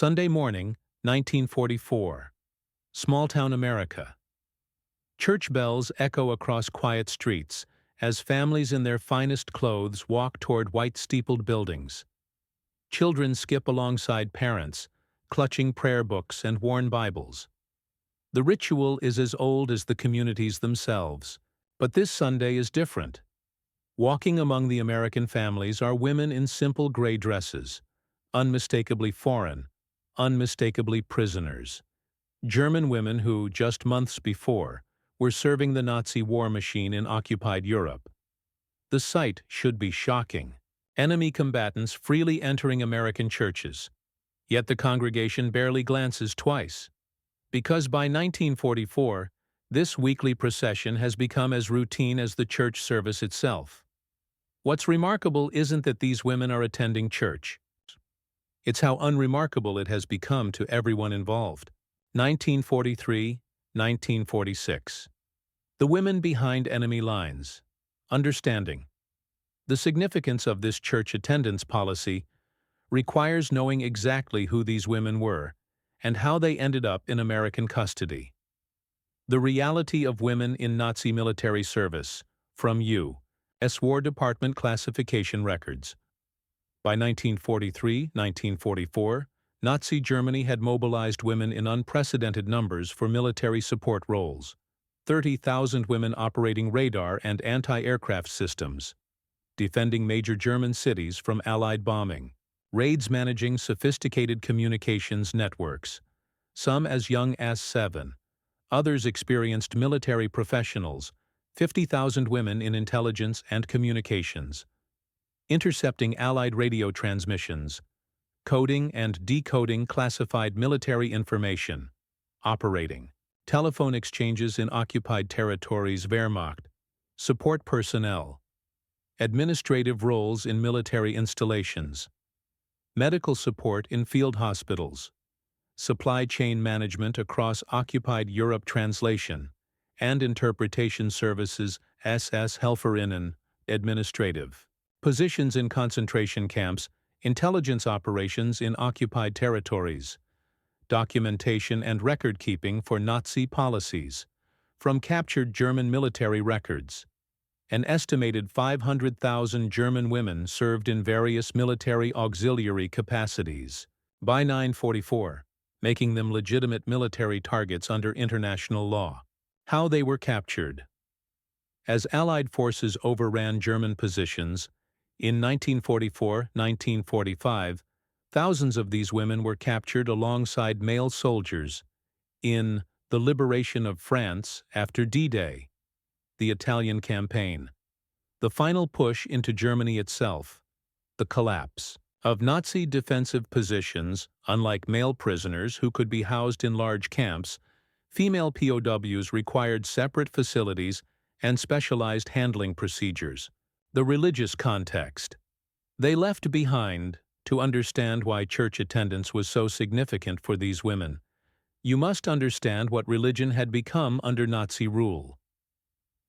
Sunday morning, 1944. Small-town America. Church bells echo across quiet streets as families in their finest clothes walk toward white-steepled buildings. Children skip alongside parents, clutching prayer books and worn Bibles. The ritual is as old as the communities themselves, but this Sunday is different. Walking among the American families are women in simple gray dresses, unmistakably foreign, unmistakably prisoners. German women who, just months before, were serving the Nazi war machine in occupied Europe. The sight should be shocking. Enemy combatants freely entering American churches. Yet the congregation barely glances twice. Because by 1944, this weekly procession has become as routine as the church service itself. What's remarkable isn't that these women are attending church. It's how unremarkable it has become to everyone involved. 1943, 1946. The women behind enemy lines. Understanding. The significance of this church attendance policy requires knowing exactly who these women were and how they ended up in American custody. The reality of women in Nazi military service, from U.S. War Department classification records. By 1943-1944, Nazi Germany had mobilized women in unprecedented numbers for military support roles. 30,000 women operating radar and anti-aircraft systems, defending major German cities from Allied bombing, raids managing sophisticated communications networks, some as young as 7, others experienced military professionals, 50,000 women in intelligence and communications, intercepting Allied radio transmissions, coding and decoding classified military information, operating telephone exchanges in occupied territories, Wehrmacht, support personnel, administrative roles in military installations, medical support in field hospitals, supply chain management across occupied Europe, translation and interpretation services, SS Helferinnen, administrative positions in concentration camps, intelligence operations in occupied territories, documentation and record-keeping for Nazi policies, from captured German military records. An estimated 500,000 German women served in various military auxiliary capacities by 1944, making them legitimate military targets under international law. How they were captured. As Allied forces overran German positions, in 1944-1945, thousands of these women were captured alongside male soldiers in the liberation of France after D-Day, the Italian campaign, the final push into Germany itself, the collapse of Nazi defensive positions. Unlike male prisoners who could be housed in large camps, female POWs required separate facilities and specialized handling procedures. The religious context they left behind. To understand why church attendance was so significant for these women, you must understand what religion had become under Nazi rule.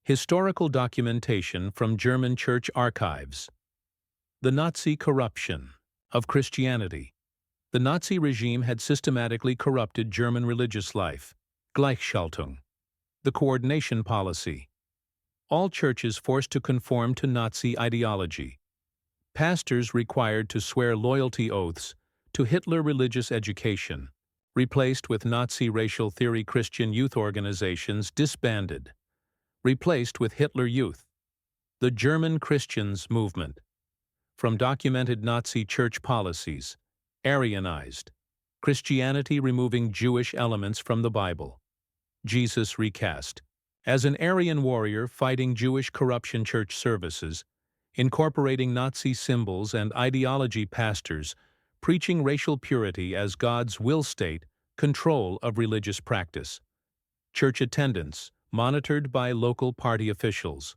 Historical documentation from German church archives. The Nazi corruption of Christianity. The Nazi regime had systematically corrupted German religious life. Gleichschaltung. The coordination policy. All churches forced to conform to Nazi ideology. Pastors required to swear loyalty oaths to Hitler religious education, replaced with Nazi racial theory. Christian youth organizations disbanded, replaced with Hitler Youth. The German Christians movement. From documented Nazi church policies, Aryanized, Christianity removing Jewish elements from the Bible. Jesus recast. As an Aryan warrior fighting Jewish corruption, church services, incorporating Nazi symbols and ideology. Pastors preaching racial purity as God's will state control of religious practice. Church attendance monitored by local party officials.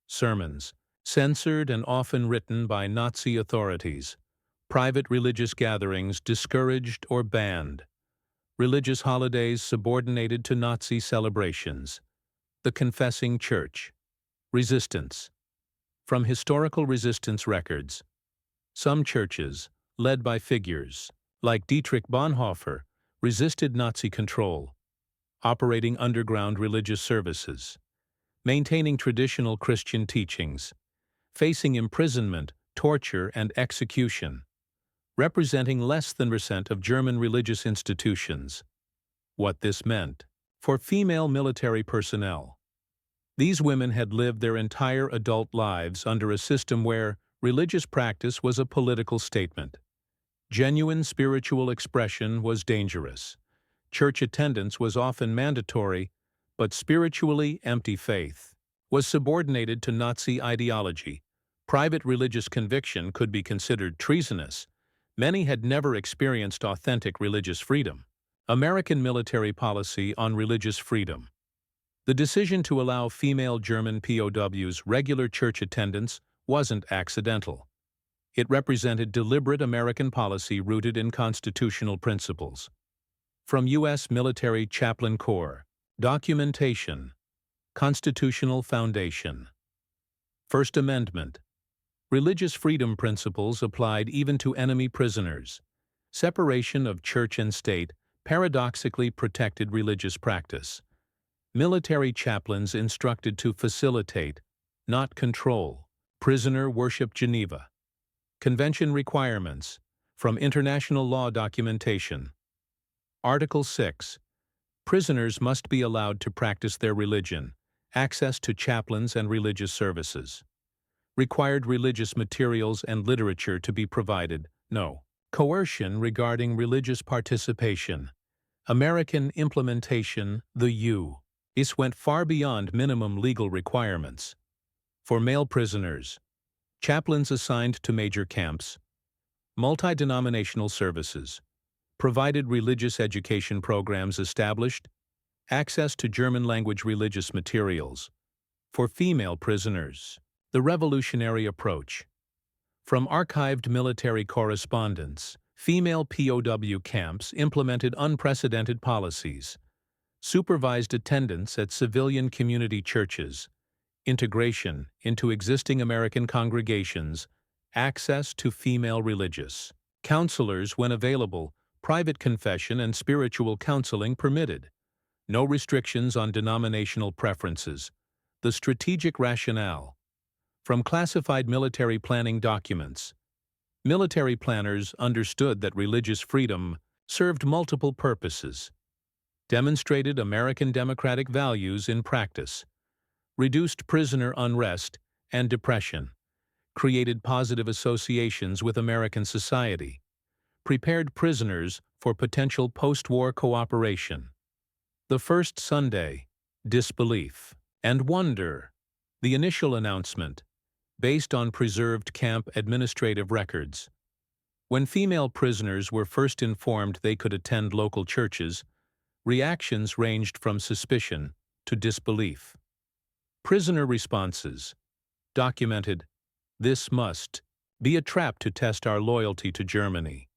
Sermons censored and often written by Nazi authorities. Private religious gatherings discouraged or banned. Religious holidays subordinated to Nazi celebrations. The confessing church. Resistance. From historical resistance records, some churches, led by figures like Dietrich Bonhoeffer, resisted Nazi control, operating underground religious services, maintaining traditional Christian teachings, facing imprisonment, torture, and execution, representing less than % of German religious institutions. What this meant for female military personnel. These women had lived their entire adult lives under a system where religious practice was a political statement. Genuine spiritual expression was dangerous. Church attendance was often mandatory, but spiritually empty faith was subordinated to Nazi ideology. Private religious conviction could be considered treasonous. Many had never experienced authentic religious freedom. American military policy on religious freedom. The decision to allow female German POWs regular church attendance wasn't accidental. It represented deliberate American policy rooted in constitutional principles. From U.S. Military Chaplain Corps. Documentation. Constitutional Foundation. First Amendment. Religious freedom principles applied even to enemy prisoners. Separation of church and state paradoxically protected religious practice. Military chaplains instructed to facilitate, not control, prisoner worship. Geneva Convention requirements from international law documentation. Article 6. Prisoners must be allowed to practice their religion, access to chaplains and religious services. Required religious materials and literature to be provided. No. Coercion regarding religious participation. American implementation. The U.S. went far beyond minimum legal requirements. For male prisoners, chaplains assigned to major camps, multi-denominational services, provided religious education programs established, access to German-language religious materials. For female prisoners, the revolutionary approach. From archived military correspondence, female POW camps implemented unprecedented policies, supervised attendance at civilian community churches, integration into existing American congregations, access to female religious counselors when available, private confession and spiritual counseling permitted. No restrictions on denominational preferences. The strategic rationale. From classified military planning documents, military planners understood that religious freedom served multiple purposes, demonstrated American democratic values in practice, reduced prisoner unrest and depression, created positive associations with American society, prepared prisoners for potential post-war cooperation. The first Sunday, disbelief and wonder. The initial announcement, based on preserved camp administrative records. When female prisoners were first informed they could attend local churches, reactions ranged from suspicion to disbelief. Prisoner responses. Documented. This must be a trap to test our loyalty to Germany.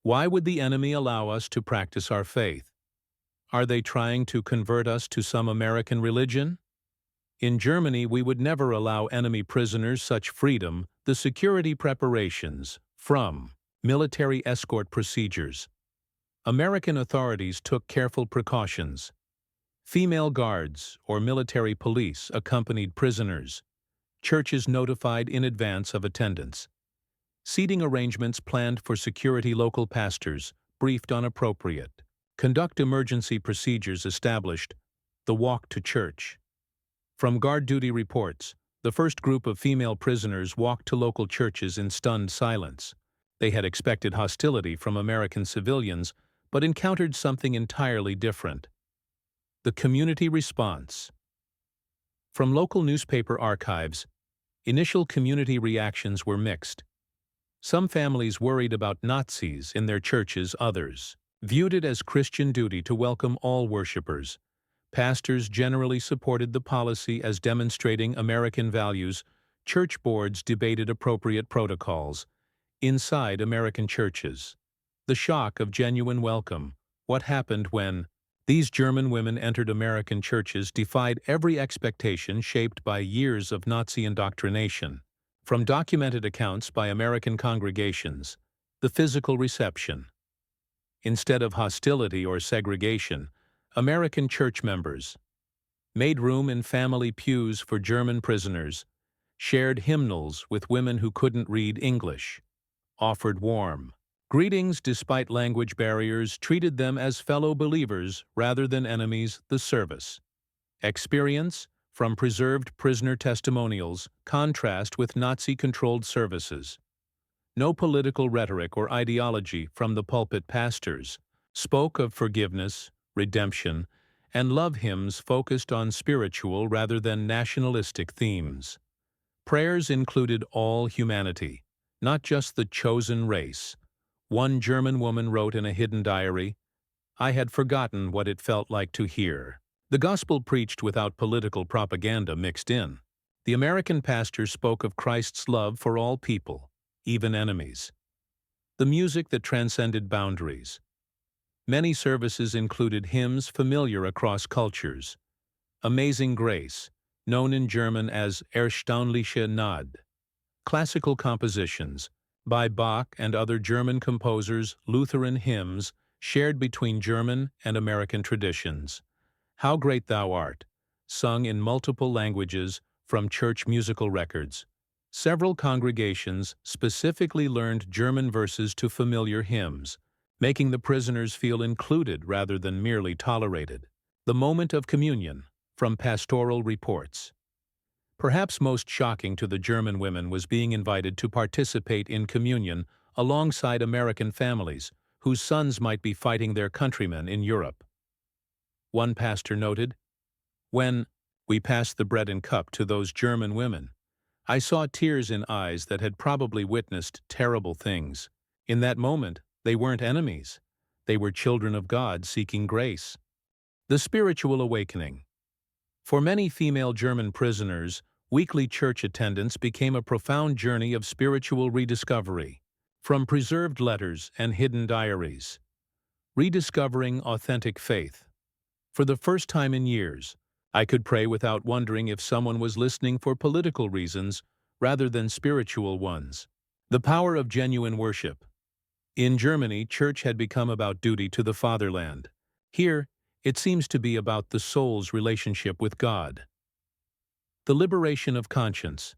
Why would the enemy allow us to practice our faith? Are they trying to convert us to some American religion? In Germany, we would never allow enemy prisoners such freedom. The security preparations. From military escort procedures. American authorities took careful precautions. Female guards or military police accompanied prisoners. Churches notified in advance of attendance. Seating arrangements planned for security. Local pastors briefed on appropriate conduct emergency procedures established. The walk to church. From guard duty reports, the first group of female prisoners walked to local churches in stunned silence. They had expected hostility from American civilians, but encountered something entirely different. The community response. From local newspaper archives, initial community reactions were mixed. Some families worried about Nazis in their churches, others viewed it as Christian duty to welcome all worshipers. Pastors generally supported the policy as demonstrating American values. Church boards debated appropriate protocols. Inside American churches. The shock of genuine welcome. What happened when these German women entered American churches defied every expectation shaped by years of Nazi indoctrination. From documented accounts by American congregations, the physical reception. Instead of hostility or segregation, American church members made room in family pews for German prisoners, shared hymnals with women who couldn't read English, offered warm greetings despite language barriers, treated them as fellow believers rather than enemies. The service experience from preserved prisoner testimonials contrast with Nazi-controlled services. No political rhetoric or ideology from the pulpit pastors spoke of forgiveness, redemption, and love hymns focused on spiritual rather than nationalistic themes. Prayers included all humanity, not just the chosen race. One German woman wrote in a hidden diary, "I had forgotten what it felt like to hear." The gospel preached without political propaganda mixed in. The American pastor spoke of Christ's love for all people, even enemies. The music that transcended boundaries. Many services included hymns familiar across cultures. Amazing Grace, known in German as Erstaunliche Gnade. Classical compositions by Bach and other German composers, Lutheran hymns shared between German and American traditions. How Great Thou Art, sung in multiple languages from church musical records. Several congregations specifically learned German verses to familiar hymns, making the prisoners feel included rather than merely tolerated. The moment of communion, from pastoral reports. Perhaps most shocking to the German women was being invited to participate in communion alongside American families whose sons might be fighting their countrymen in Europe. One pastor noted, "When we passed the bread and cup to those German women, I saw tears in eyes that had probably witnessed terrible things. In that moment, they weren't enemies. They were children of God seeking grace." The spiritual awakening. For many female German prisoners, weekly church attendance became a profound journey of spiritual rediscovery. From preserved letters and hidden diaries. Rediscovering authentic faith. For the first time in years, I could pray without wondering if someone was listening for political reasons rather than spiritual ones. The power of genuine worship. In Germany, church had become about duty to the fatherland. Here, it seems to be about the soul's relationship with God. The liberation of conscience.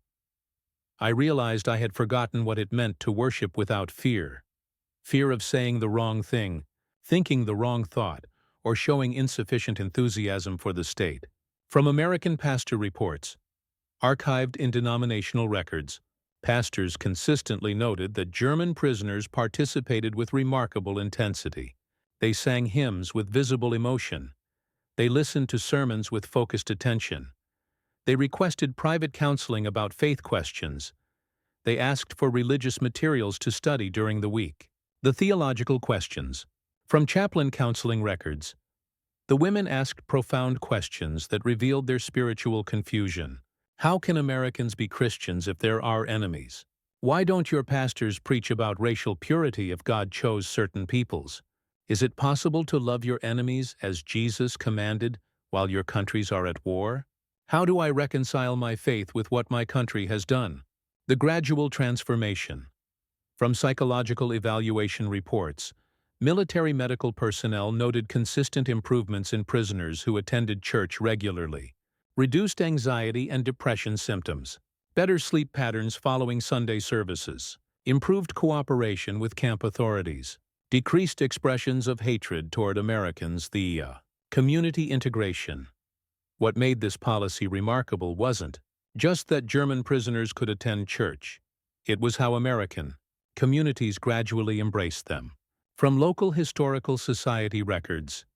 I realized I had forgotten what it meant to worship without fear. Fear of saying the wrong thing, thinking the wrong thought, or showing insufficient enthusiasm for the state. From American pastor reports, archived in denominational records, pastors consistently noted that German prisoners participated with remarkable intensity. They sang hymns with visible emotion. They listened to sermons with focused attention. They requested private counseling about faith questions. They asked for religious materials to study during the week. The theological questions. From chaplain counseling records, the women asked profound questions that revealed their spiritual confusion. How can Americans be Christians if there are enemies? Why don't your pastors preach about racial purity if God chose certain peoples? Is it possible to love your enemies as Jesus commanded while your countries are at war? How do I reconcile my faith with what my country has done? The gradual transformation. From psychological evaluation reports, military medical personnel noted consistent improvements in prisoners who attended church regularly. Reduced anxiety and depression symptoms. Better sleep patterns following Sunday services. Improved cooperation with camp authorities. Decreased expressions of hatred toward Americans. The community integration. What made this policy remarkable wasn't just that German prisoners could attend church. It was how American communities gradually embraced them. From local historical society records,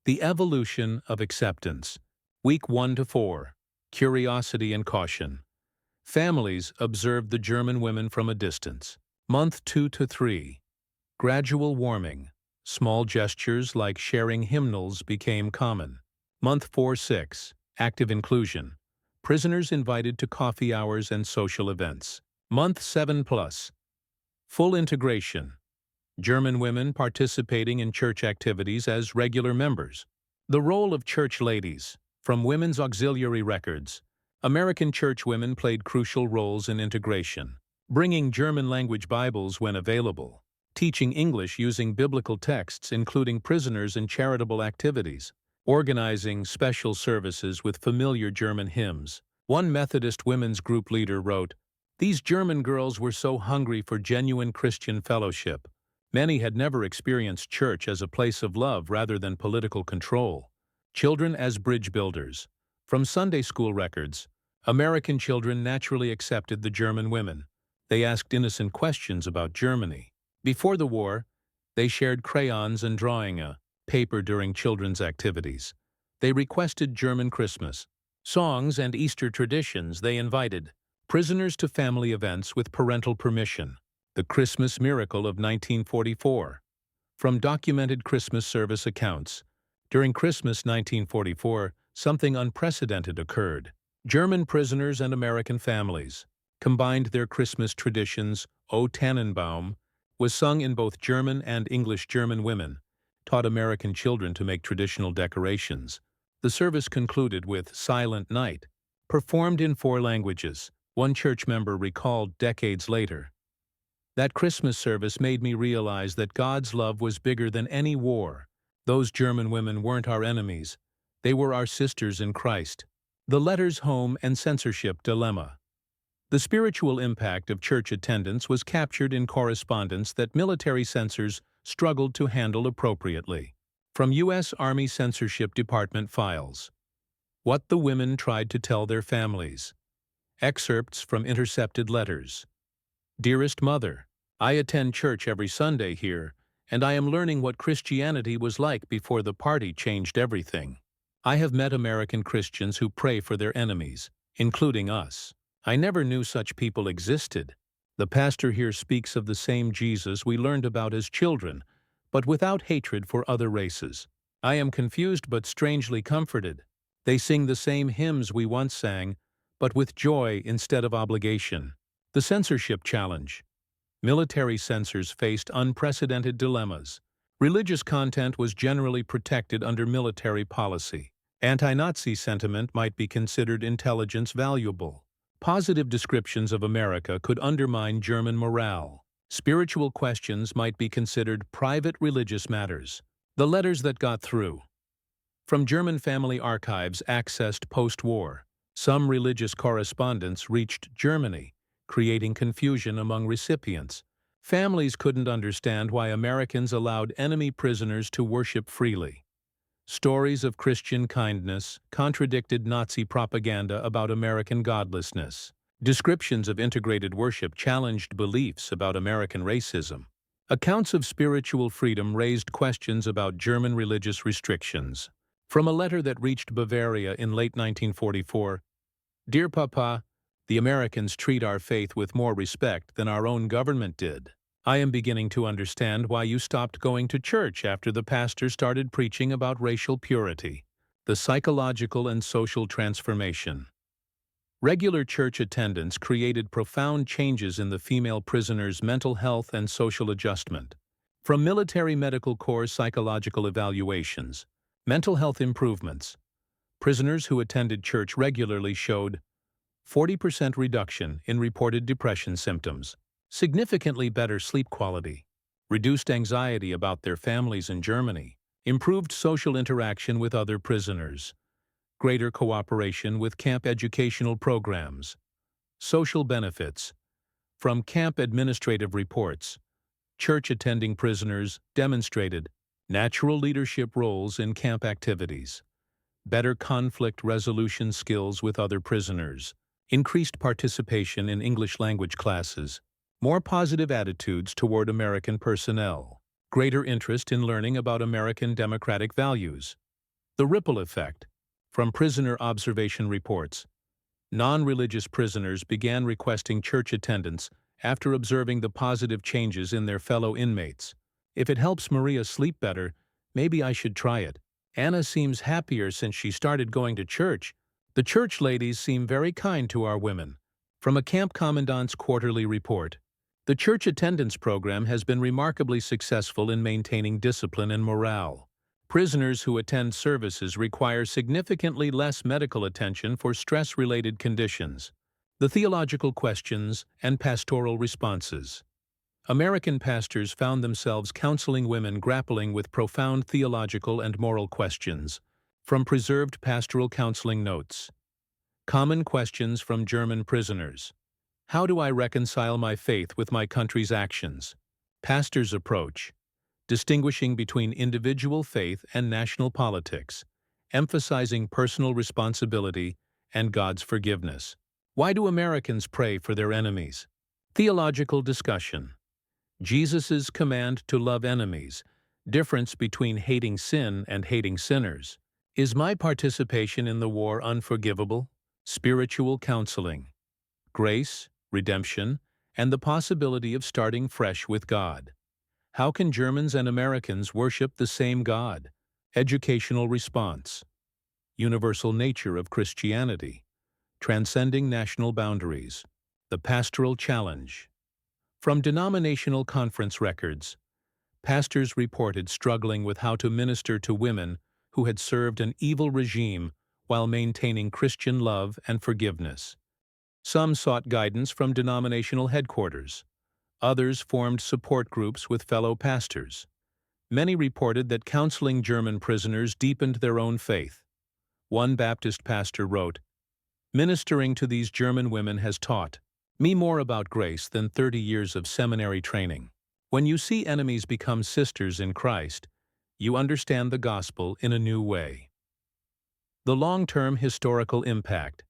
the evolution of acceptance. Week 1 to 4, curiosity and caution. Families observed the German women from a distance. Month 2 to 3, gradual warming. Small gestures like sharing hymnals became common. Month 4-6, active inclusion. Prisoners invited to coffee hours and social events. Month 7+, full integration. German women participating in church activities as regular members. The role of church ladies. From women's auxiliary records, American church women played crucial roles in integration, bringing German-language Bibles when available. teaching English using biblical texts, including prisoners and charitable activities, organizing special services with familiar German hymns. One Methodist women's group leader wrote, "These German girls were so hungry for genuine Christian fellowship. Many had never experienced church as a place of love rather than political control." Children as bridge builders. From Sunday school records, American children naturally accepted the German women. They asked innocent questions about Germany. Before the war, they shared crayons and drawing a paper during children's activities. They requested German Christmas songs and Easter traditions. They invited prisoners to family events with parental permission. The Christmas Miracle of 1944. From documented Christmas service accounts, during Christmas 1944, something unprecedented occurred. German prisoners and American families combined their Christmas traditions. O Tannenbaum was sung in both German and English. German women taught American children to make traditional decorations. The service concluded with Silent Night, performed in 4 languages. One church member recalled decades later, "That Christmas service made me realize that God's love was bigger than any war. Those German women weren't our enemies. They were our sisters in Christ." The Letters Home and Censorship Dilemma. The spiritual impact of church attendance was captured in correspondence that military censors struggled to handle appropriately. From U.S. Army Censorship Department files. What the women tried to tell their families. Excerpts from intercepted letters. Dearest Mother, I attend church every Sunday here, and I am learning what Christianity was like before the party changed everything. I have met American Christians who pray for their enemies, including us. I never knew such people existed. The pastor here speaks of the same Jesus we learned about as children, but without hatred for other races. I am confused but strangely comforted. They sing the same hymns we once sang, but with joy instead of obligation. The Censorship Challenge. Military censors faced unprecedented dilemmas. Religious content was generally protected under military policy. Anti-Nazi sentiment might be considered intelligence valuable. Positive descriptions of America could undermine German morale. Spiritual questions might be considered private religious matters. The letters that got through. From German family archives accessed post-war, some religious correspondence reached Germany, creating confusion among recipients. Families couldn't understand why Americans allowed enemy prisoners to worship freely. Stories of Christian kindness contradicted Nazi propaganda about American godlessness. Descriptions of integrated worship challenged beliefs about American racism. Accounts of spiritual freedom raised questions about German religious restrictions. From a letter that reached Bavaria in late 1944, Dear Papa, the Americans treat our faith with more respect than our own government did. I am beginning to understand why you stopped going to church after the pastor started preaching about racial purity. The psychological and social transformation. Regular church attendance created profound changes in the female prisoners' mental health and social adjustment. From Military Medical Corps psychological evaluations, mental health improvements. Prisoners who attended church regularly showed 40% reduction in reported depression symptoms, significantly better sleep quality, reduced anxiety about their families in Germany, improved social interaction with other prisoners, greater cooperation with camp educational programs, social benefits. From camp administrative reports, church-attending prisoners demonstrated natural leadership roles in camp activities, better conflict resolution skills with other prisoners, increased participation in English language classes, more positive attitudes toward American personnel, greater interest in learning about American democratic values. The ripple effect. From prisoner observation reports, non-religious prisoners began requesting church attendance after observing the positive changes in their fellow inmates. If it helps Maria sleep better, maybe I should try it. Anna seems happier since she started going to church. The church ladies seem very kind to our women. From a camp commandant's quarterly report, the church attendance program has been remarkably successful in maintaining discipline and morale. Prisoners who attend services require significantly less medical attention for stress-related conditions. The theological questions and pastoral responses. American pastors found themselves counseling women grappling with profound theological and moral questions. From preserved pastoral counseling notes. Common questions from German prisoners. How do I reconcile my faith with my country's actions? Pastor's approach. Distinguishing between individual faith and national politics, emphasizing personal responsibility and God's forgiveness. Why do Americans pray for their enemies? Theological discussion. Jesus' command to love enemies, difference between hating sin and hating sinners. Is my participation in the war unforgivable? Spiritual counseling. Grace, redemption, and the possibility of starting fresh with God. How can Germans and Americans worship the same God? Educational response. Universal nature of Christianity. Transcending national boundaries. The pastoral challenge. From denominational conference records, pastors reported struggling with how to minister to women who had served an evil regime while maintaining Christian love and forgiveness. Some sought guidance from denominational headquarters. Others formed support groups with fellow pastors. Many reported that counseling German prisoners deepened their own faith. One Baptist pastor wrote, "Ministering to these German women has taught me more about grace than 30 years of seminary training. When you see enemies become sisters in Christ, you understand the gospel in a new way." The long-term historical impact.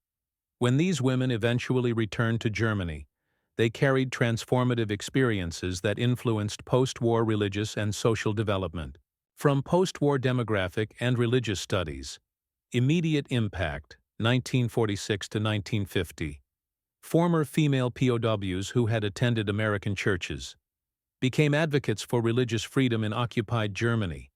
When these women eventually returned to Germany, they carried transformative experiences that influenced post-war religious and social development. From post-war demographic and religious studies. Immediate impact, 1946 to 1950. Former female POWs who had attended American churches became advocates for religious freedom in occupied Germany,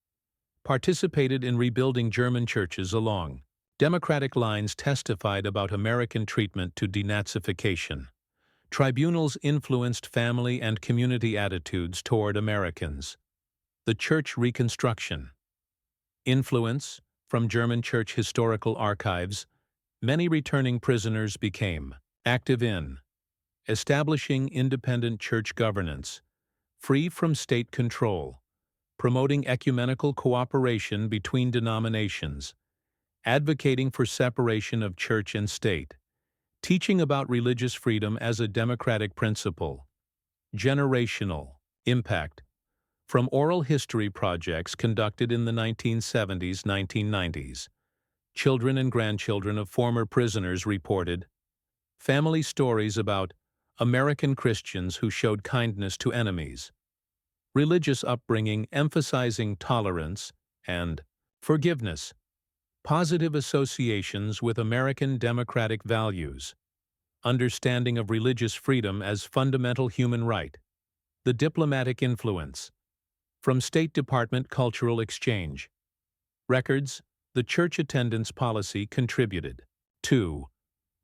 participated in rebuilding German churches along democratic lines, testified about American treatment to denazification. Tribunals influenced family and community attitudes toward Americans. The church reconstruction. Influence from German church historical archives. Many returning prisoners became active in establishing independent church governance, free from state control, promoting ecumenical cooperation between denominations, advocating for separation of church and state, teaching about religious freedom as a democratic principle. Generational impact. From oral history projects conducted in the 1970s, 1990s, children and grandchildren of former prisoners reported family stories about American Christians who showed kindness to enemies, religious upbringing emphasizing tolerance and forgiveness, positive associations with American democratic values, understanding of religious freedom as fundamental human right. The diplomatic influence. From State Department cultural exchange. Records, the church attendance policy contributed. 2.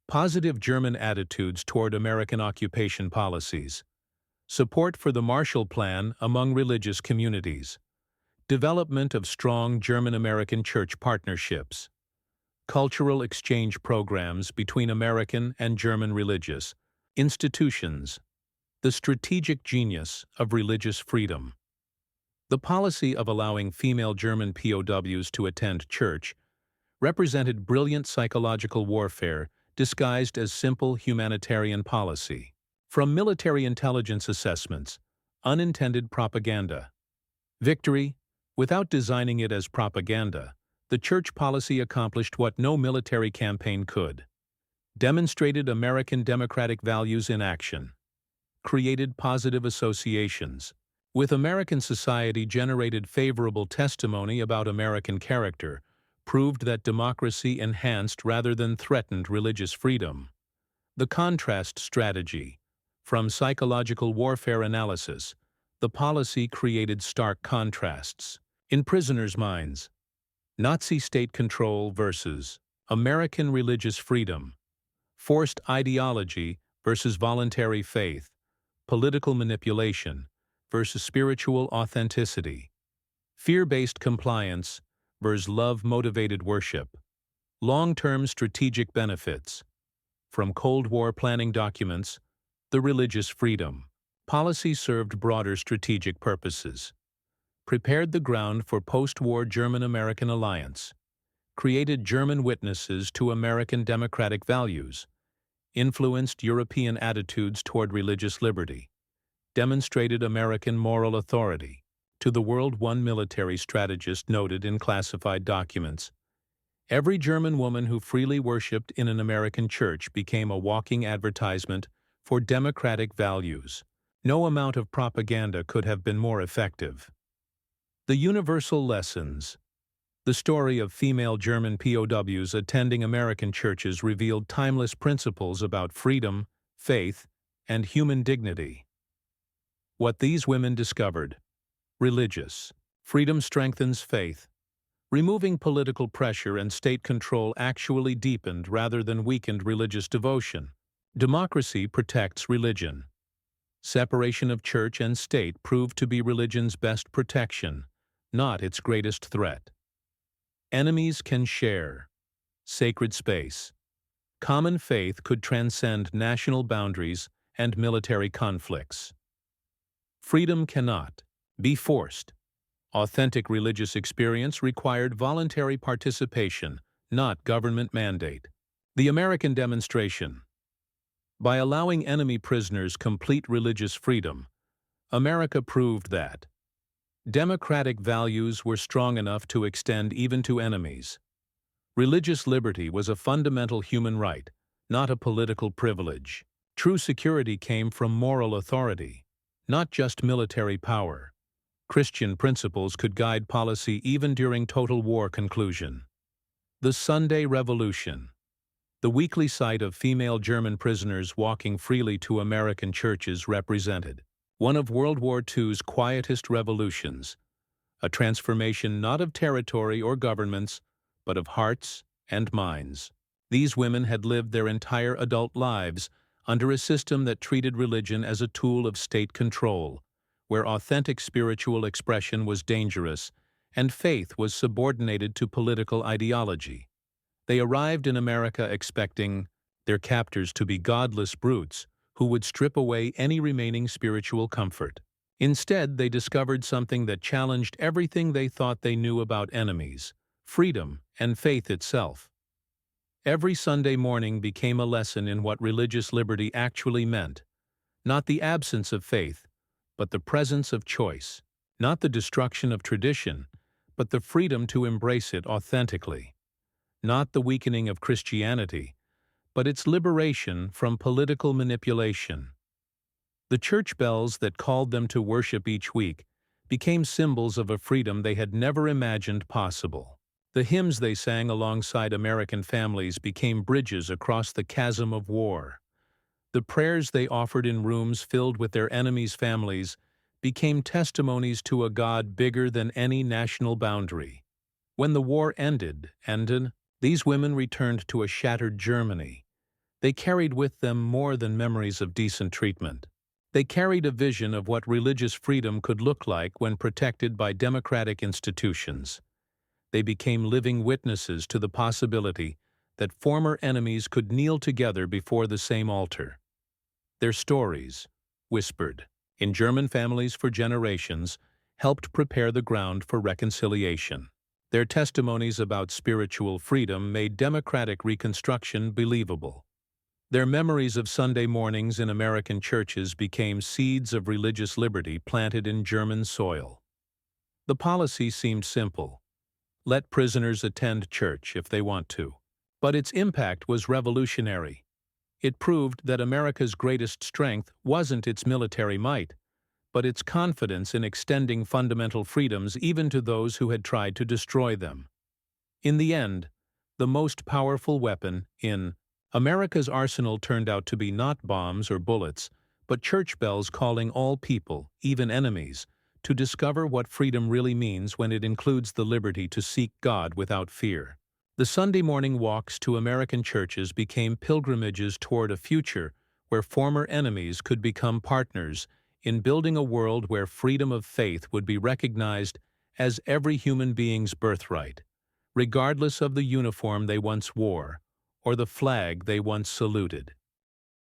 Positive German attitudes toward American occupation policies. Support for the Marshall Plan among religious communities. Development of strong German-American church partnerships. Cultural exchange programs between American and German religious institutions. The strategic genius of religious freedom. The policy of allowing female German POWs to attend church represented brilliant psychological warfare disguised as simple humanitarian policy. From military intelligence assessments, unintended propaganda. Victory. Without designing it as propaganda, the church policy accomplished what no military campaign could. Demonstrated American democratic values in action. Created positive associations with American society, generated favorable testimony about American character, proved that democracy enhanced rather than threatened religious freedom. The contrast strategy. From psychological warfare analysis, the policy created stark contrasts. In prisoners' minds, Nazi state control versus American religious freedom, forced ideology versus voluntary faith, political manipulation versus spiritual authenticity, fear-based compliance versus love-motivated worship, long-term strategic benefits. From Cold War planning documents, the religious freedom. Policy served broader strategic purposes, prepared the ground for post-war German-American alliance, created German witnesses to American democratic values, influenced European attitudes toward religious liberty, demonstrated American moral authority. To the world, one military strategist noted in classified documents, "Every German woman who freely worshipped in an American church became a walking advertisement for democratic values. No amount of propaganda could have been more effective." The universal lessons. The story of female German POWs attending American churches revealed timeless principles about freedom, faith, and human dignity. What these women discovered: religious freedom strengthens faith. Removing political pressure and state control actually deepened rather than weakened religious devotion. Democracy protects religion. Separation of church and state proved to be religion's best protection, not its greatest threat. Enemies can share sacred space. Common faith could transcend national boundaries and military conflicts. Freedom cannot be forced. Authentic religious experience required voluntary participation, not government mandate. The American demonstration. By allowing enemy prisoners complete religious freedom, America proved that democratic values were strong enough to extend even to enemies. Religious liberty was a fundamental human right, not a political privilege. True security came from moral authority, not just military power. Christian principles could guide policy even during total war conclusion. The Sunday Revolution. The weekly sight of female German prisoners walking freely to American churches represented one of World War II's quietest revolutions, a transformation not of territory or governments, but of hearts and minds. These women had lived their entire adult lives under a system that treated religion as a tool of state control, where authentic spiritual expression was dangerous and faith was subordinated to political ideology. They arrived in America expecting their captors to be godless brutes who would strip away any remaining spiritual comfort. Instead, they discovered something that challenged everything they thought they knew about enemies: freedom and faith itself. Every Sunday morning became a lesson in what religious liberty actually meant: not the absence of faith, but the presence of choice; not the destruction of tradition, but the freedom to embrace it authentically; not the weakening of Christianity, but its liberation from political manipulation. The church bells that called them to worship each week became symbols of a freedom they had never imagined possible. The hymns they sang alongside American families became bridges across the chasm of war. The prayers they offered in rooms filled with their enemies' families became testimonies to a God bigger than any national boundary. When the war ended, these women returned to a shattered Germany. They carried with them more than memories of decent treatment. They carried a vision of what religious freedom could look like when protected by democratic institutions. They became living witnesses to the possibility that former enemies could kneel together before the same altar. Their stories, whispered in German families for generations, helped prepare the ground for reconciliation. Their testimonies about spiritual freedom made democratic reconstruction believable. Their memories of Sunday mornings in American churches became seeds of religious liberty planted in German soil. The policy seemed simple: let prisoners attend church if they want to. But its impact was revolutionary. It proved that America's greatest strength wasn't its military might, but its confidence in extending fundamental freedoms even to those who had tried to destroy them. In the end, the most powerful weapon in America's arsenal turned out to be not bombs or bullets, but church bells calling all people, even enemies, to discover what freedom really means when it includes the liberty to seek God without fear. The Sunday morning walks to American churches became pilgrimages toward a future where former enemies could become partners in building a world where freedom of faith would be recognized as every human being's birthright, regardless of the uniform they once wore or the flag they once saluted.